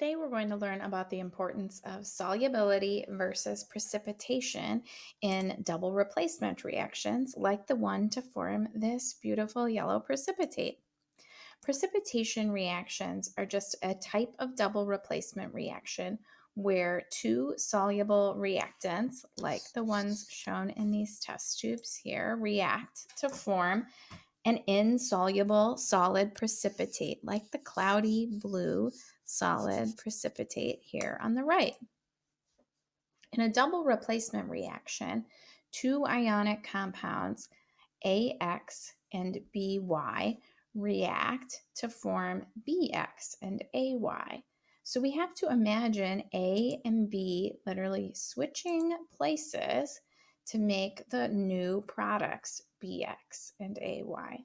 Today we're going to learn about the importance of solubility versus precipitation in double replacement reactions like the one to form this beautiful yellow precipitate. Precipitation reactions are just a type of double replacement reaction where two soluble reactants, like the ones shown in these test tubes here, react to form an insoluble solid precipitate, like the cloudy blue solid precipitate here on the right. In a double replacement reaction, two ionic compounds, AX and BY, react to form BX and AY. So we have to imagine A and B literally switching places to make the new products BX and AY.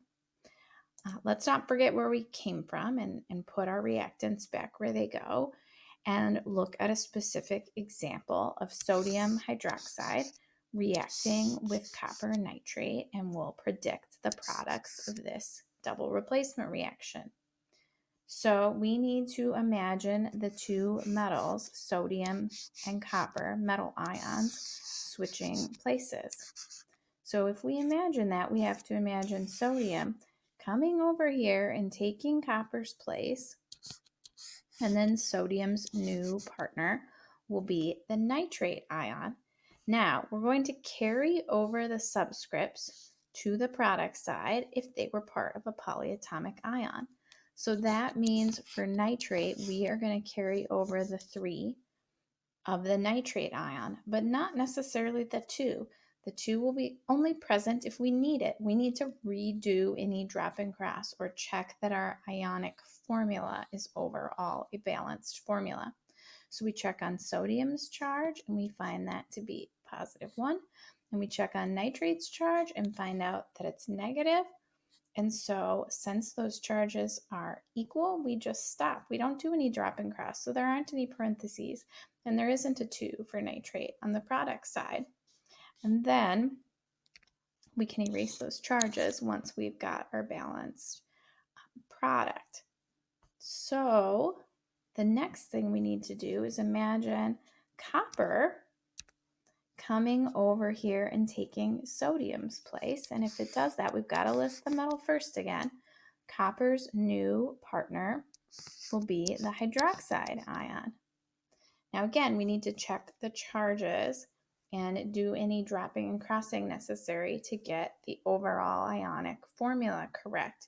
Let's not forget where we came from and put our reactants back where they go and look at a specific example of sodium hydroxide reacting with copper nitrate, and we'll predict the products of this double replacement reaction. So we need to imagine the two metals, sodium and copper, metal ions, switching places. So if we imagine that, we have to imagine sodium coming over here and taking copper's place, and then sodium's new partner will be the nitrate ion. Now, we're going to carry over the subscripts to the product side if they were part of a polyatomic ion. So that means for nitrate, we are going to carry over the 3 of the nitrate ion, but not necessarily the 2. The 2 will be only present if we need it. We need to redo any drop and cross or check that our ionic formula is overall a balanced formula. So we check on sodium's charge and we find that to be +1. And we check on nitrate's charge and find out that it's negative. And so since those charges are equal, we just stop. We don't do any drop and cross. So there aren't any parentheses, and there isn't a 2 for nitrate on the product side. And then we can erase those charges once we've got our balanced product. So the next thing we need to do is imagine copper coming over here and taking sodium's place. And if it does that, we've got to list the metal first again. Copper's new partner will be the hydroxide ion. Now again, we need to check the charges and do any dropping and crossing necessary to get the overall ionic formula correct.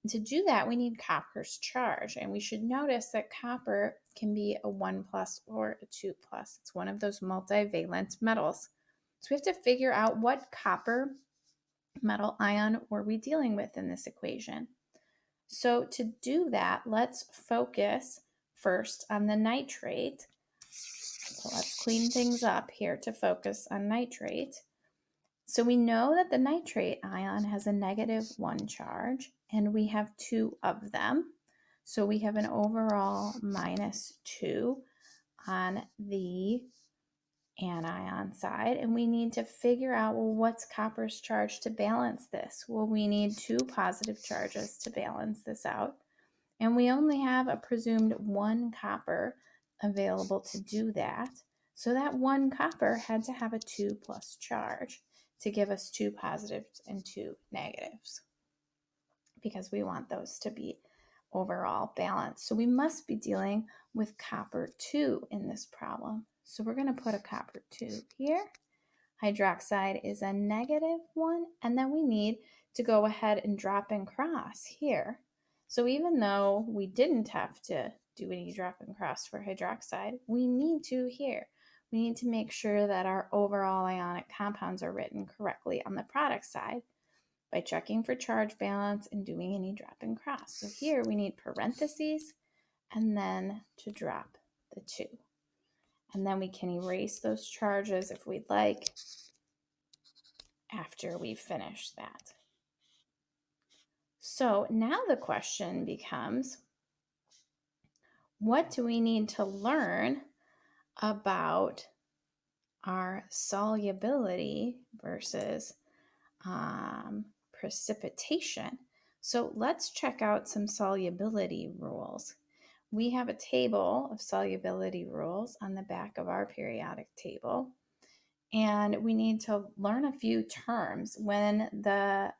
And to do that, we need copper's charge. And we should notice that copper can be a 1+ or a 2+. It's one of those multivalent metals. So we have to figure out what copper metal ion were we dealing with in this equation. So to do that, let's focus first on the nitrate. So let's clean things up here to focus on nitrate. So we know that the nitrate ion has a -1 charge, and we have 2 of them. So we have an overall -2 on the anion side, and we need to figure out, well, what's copper's charge to balance this? Well, we need 2 positive charges to balance this out, and we only have a presumed 1 copper available to do that. So that 1 copper had to have a 2+ charge to give us 2 positives and 2 negatives, because we want those to be overall balanced. So we must be dealing with copper 2 in this problem. So we're going to put a copper 2 here. Hydroxide is a -1, and then we need to go ahead and drop and cross here. So even though we didn't have to do any drop and cross for hydroxide, we need to here. We need to make sure that our overall ionic compounds are written correctly on the product side by checking for charge balance and doing any drop and cross. So here we need parentheses and then to drop the 2. And then we can erase those charges if we'd like after we finish that. So now the question becomes, what do we need to learn about our solubility versus precipitation? So let's check out some solubility rules. we have a table of solubility rules on the back of our periodic table. And we need to learn a few terms. When the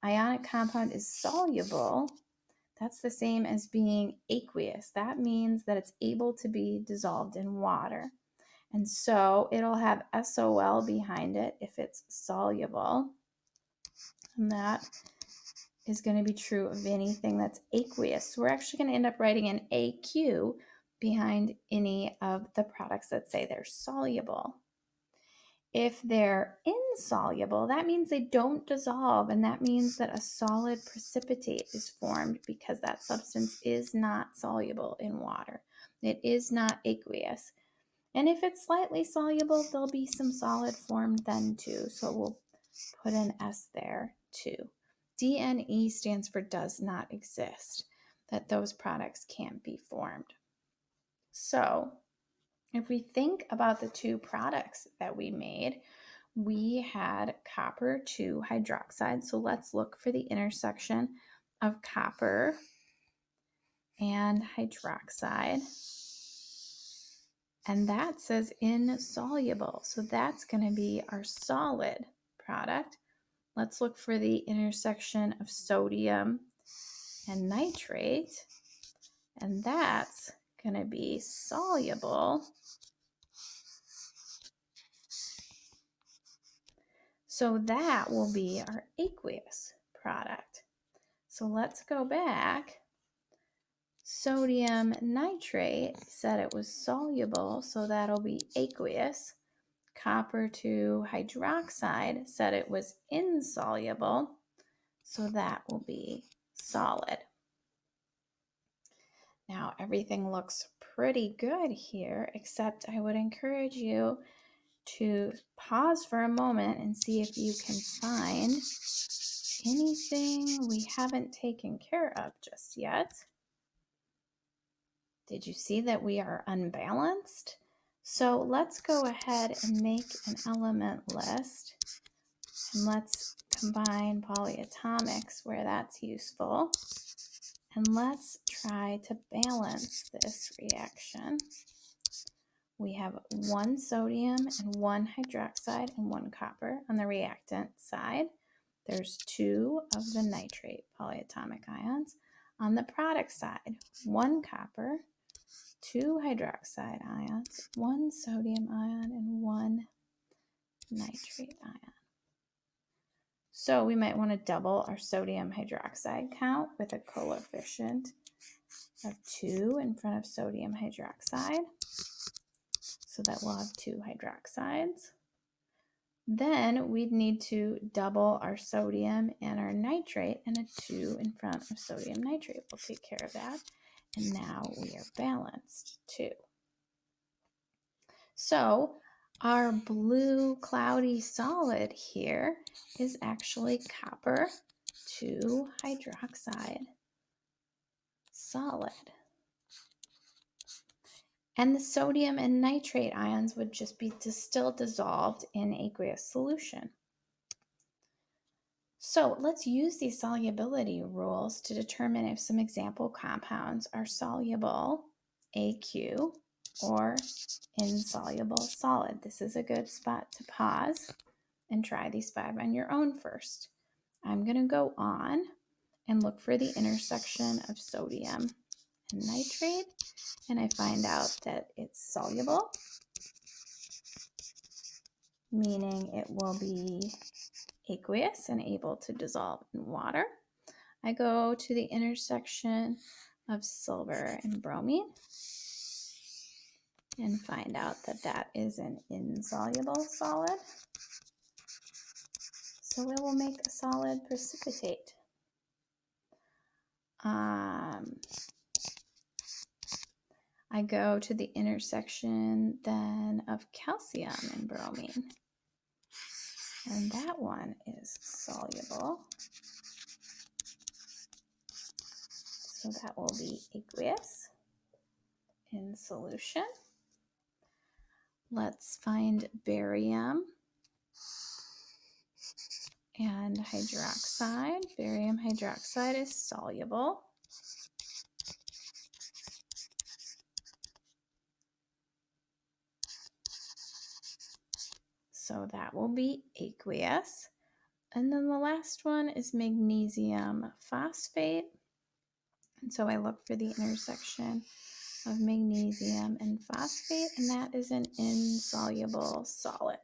ionic compound is soluble, that's the same as being aqueous. That means that it's able to be dissolved in water. And so it'll have SOL behind it if it's soluble. And that is going to be true of anything that's aqueous. So we're actually going to end up writing an AQ behind any of the products that say they're soluble. If they're insoluble, that means they don't dissolve, and that means that a solid precipitate is formed because that substance is not soluble in water. It is not aqueous. And if it's slightly soluble, there'll be some solid formed then too. So we'll put an S there too. DNE stands for does not exist, that those products can't be formed. So if we think about the two products that we made, we had copper 2 hydroxide. So let's look for the intersection of copper and hydroxide. And that says insoluble. So that's going to be our solid product. Let's look for the intersection of sodium and nitrate. And that's going to be soluble. So that will be our aqueous product. So let's go back. Sodium nitrate said it was soluble, so that'll be aqueous. Copper 2 hydroxide said it was insoluble, so that will be solid. Now everything looks pretty good here, except I would encourage you to pause for a moment and see if you can find anything we haven't taken care of just yet. Did you see that we are unbalanced? So let's go ahead and make an element list, and let's combine polyatomics where that's useful. And let's try to balance this reaction. We have 1 sodium and 1 hydroxide and 1 copper on the reactant side. There's 2 of the nitrate polyatomic ions. On the product side, 1 copper, 2 hydroxide ions, 1 sodium ion, and 1 nitrate ion. So we might want to double our sodium hydroxide count with a coefficient of 2 in front of sodium hydroxide, so that we'll have 2 hydroxides. Then we'd need to double our sodium and our nitrate, and a 2 in front of sodium nitrate will take care of that. And now we are balanced too. So our blue cloudy solid here is actually copper 2 hydroxide solid. And the sodium and nitrate ions would just be still dissolved in aqueous solution. So let's use these solubility rules to determine if some example compounds are soluble, AQ, or insoluble solid. This is a good spot to pause and try these 5 on your own first. I'm going to go on and look for the intersection of sodium and nitrate, and I find out that it's soluble, meaning it will be aqueous and able to dissolve in water. I go to the intersection of silver and bromine and find out that that is an insoluble solid. So it will make a solid precipitate. I go to the intersection then of calcium and bromine, and that one is soluble. So that will be aqueous in solution. Let's find barium and hydroxide. Barium hydroxide is soluble. So that will be aqueous. And then the last one is magnesium phosphate. And so I look for the intersection of magnesium and phosphate, and that is an insoluble solid.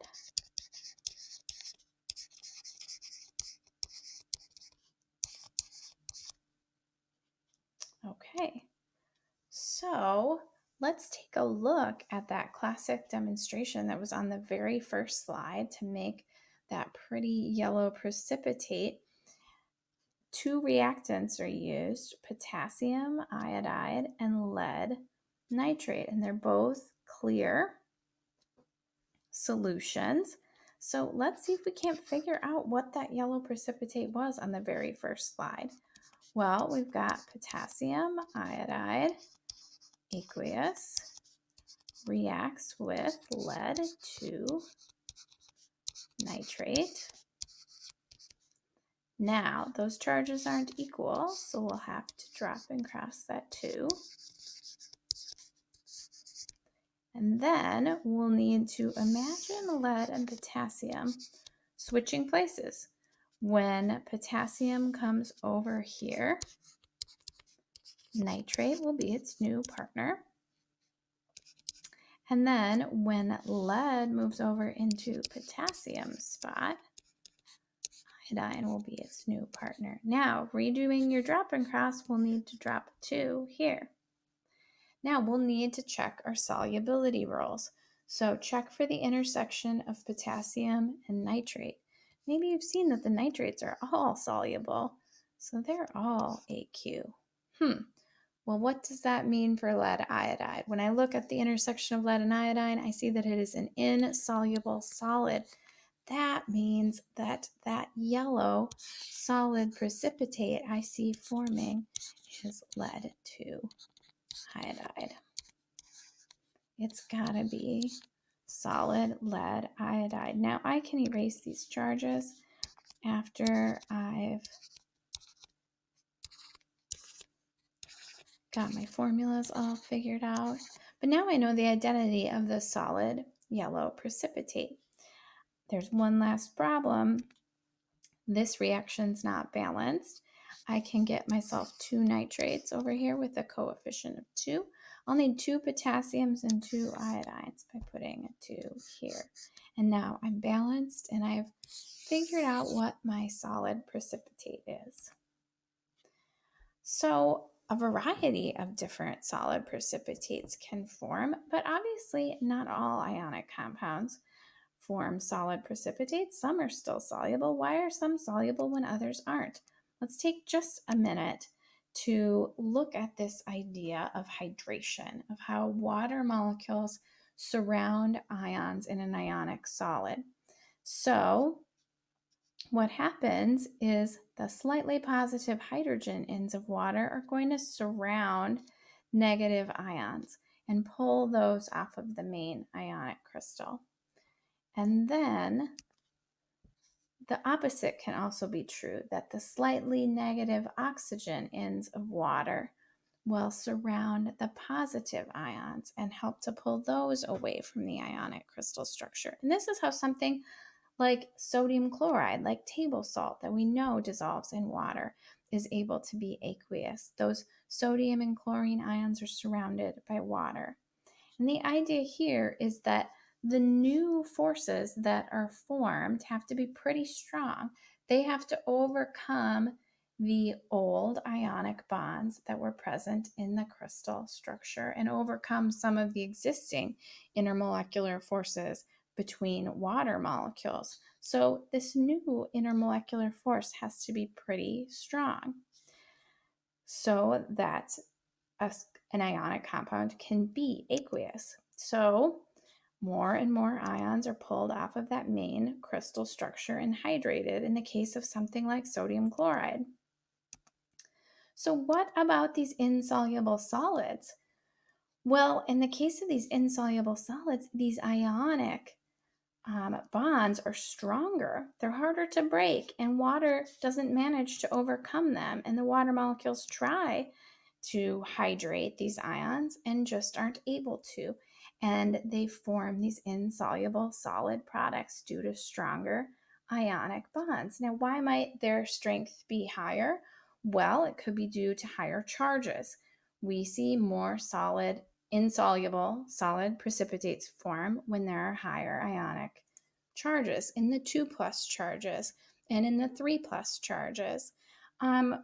Okay, so let's take a look at that classic demonstration that was on the very first slide to make that pretty yellow precipitate. Two reactants are used, potassium iodide and lead nitrate, and they're both clear solutions. So let's see if we can't figure out what that yellow precipitate was on the very first slide. Well, we've got potassium iodide, aqueous, reacts with lead 2 nitrate. Now, those charges aren't equal, so we'll have to drop and cross that 2. And then we'll need to imagine lead and potassium switching places. When potassium comes over here, nitrate will be its new partner. And then when lead moves over into potassium's spot, iodine will be its new partner. Now, redoing your drop and cross, we'll need to drop 2 here. Now, we'll need to check our solubility rules. So check for the intersection of potassium and nitrate. Maybe you've seen that the nitrates are all soluble, so they're all AQ. Well, what does that mean for lead iodide? When I look at the intersection of lead and iodine, I see that it is an insoluble solid. That means that that yellow solid precipitate I see forming is lead 2 iodide. It's got to be solid lead iodide. Now I can erase these charges after I've got my formulas all figured out. But now I know the identity of the solid yellow precipitate. There's one last problem. This reaction's not balanced. I can get myself 2 nitrates over here with a coefficient of 2. I'll need 2 potassiums and 2 iodines by putting a 2 here. And now I'm balanced and I've figured out what my solid precipitate is. So a variety of different solid precipitates can form, but obviously not all ionic compounds form solid precipitates. Some are still soluble. Why are some soluble when others aren't? Let's take just a minute to look at this idea of hydration, of how water molecules surround ions in an ionic solid. So what happens is the slightly positive hydrogen ends of water are going to surround negative ions and pull those off of the main ionic crystal. And then the opposite can also be true, that the slightly negative oxygen ends of water will surround the positive ions and help to pull those away from the ionic crystal structure. And this is how something like sodium chloride, like table salt that we know dissolves in water, is able to be aqueous. Those sodium and chlorine ions are surrounded by water. And the idea here is that the new forces that are formed have to be pretty strong. They have to overcome the old ionic bonds that were present in the crystal structure and overcome some of the existing intermolecular forces between water molecules. So this new intermolecular force has to be pretty strong so that an ionic compound can be aqueous. So more and more ions are pulled off of that main crystal structure and hydrated in the case of something like sodium chloride. So what about these insoluble solids? Well, in the case of these insoluble solids, these ionic bonds are stronger. They're harder to break, and water doesn't manage to overcome them. And the water molecules try to hydrate these ions and just aren't able to. And they form these insoluble solid products due to stronger ionic bonds. Now, why might their strength be higher? Well, it could be due to higher charges. We see more solid, insoluble solid precipitates form when there are higher ionic charges in the 2 plus charges and in the 3 plus charges.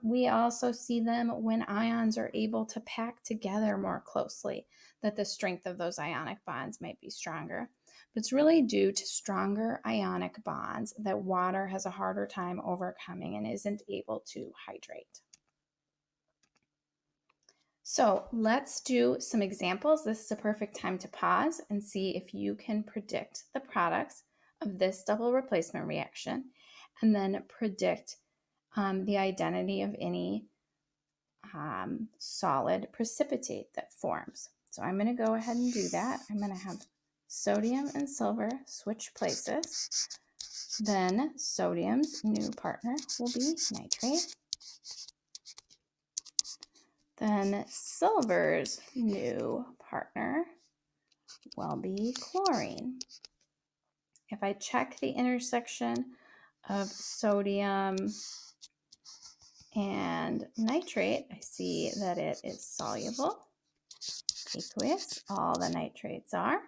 We also see them when ions are able to pack together more closely, that the strength of those ionic bonds might be stronger. But it's really due to stronger ionic bonds that water has a harder time overcoming and isn't able to hydrate. So let's do some examples. This is a perfect time to pause and see if you can predict the products of this double replacement reaction and then predict the identity of any solid precipitate that forms. So I'm going to go ahead and do that. I'm going to have sodium and silver switch places. Then sodium's new partner will be nitrate. Then silver's new partner will be chlorine. If I check the intersection of sodium and nitrate, I see that it is soluble, aqueous, all the nitrates are.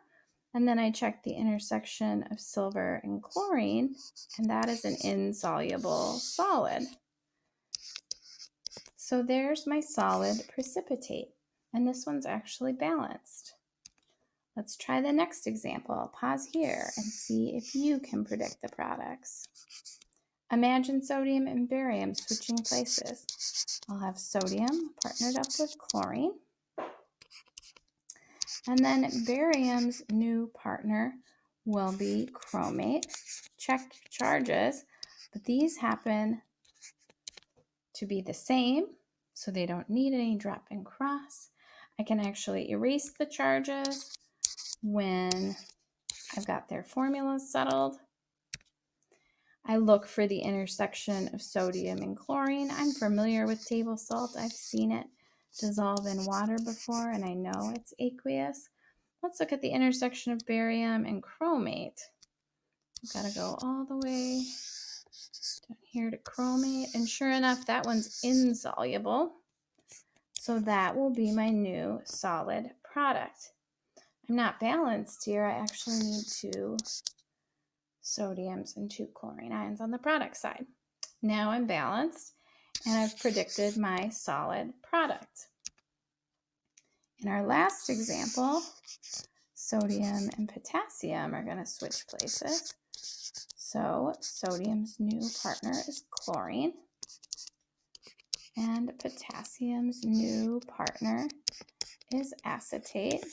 And then I check the intersection of silver and chlorine, and that is an insoluble solid. So there's my solid precipitate, and this one's actually balanced. Let's try the next example. I'll pause here and see if you can predict the products. Imagine sodium and barium switching places. I'll have sodium partnered up with chlorine. And then barium's new partner will be chromate. Check charges, but these happen to be the same, so they don't need any drop and cross. I can actually erase the charges when I've got their formulas settled. I look for the intersection of sodium and chlorine. I'm familiar with table salt. I've seen it dissolve in water before, and I know it's aqueous. Let's look at the intersection of barium and chromate. I've got to go all the way down here to chromate, and sure enough, that one's insoluble. So that will be my new solid product. I'm not balanced here. I actually need 2 sodiums and 2 chlorine ions on the product side. Now I'm balanced, and I've predicted my solid product. In our last example, sodium and potassium are going to switch places. So sodium's new partner is chlorine, and potassium's new partner is acetate.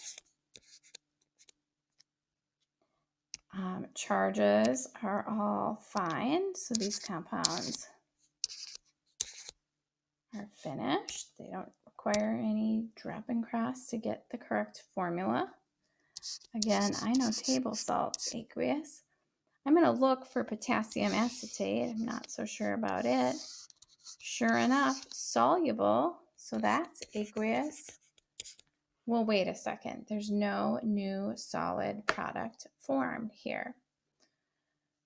Charges are all fine, so these compounds are finished. They don't require any drop and cross to get the correct formula. Again, I know table salt's aqueous. I'm going to look for potassium acetate. I'm not so sure about it. Sure enough, soluble, so that's aqueous. Well, wait a second. There's no new solid product formed here.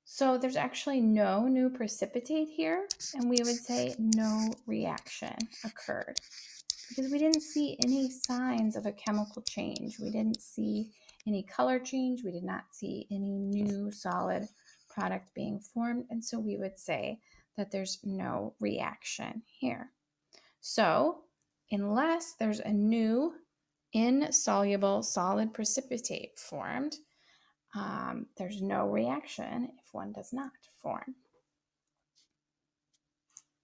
So there's actually no new precipitate here, and we would say no reaction occurred because we didn't see any signs of a chemical change. We didn't see any color change. We did not see any new solid product being formed, and so we would say that there's no reaction here. So unless there's a new insoluble solid precipitate formed, there's no reaction if one does not form.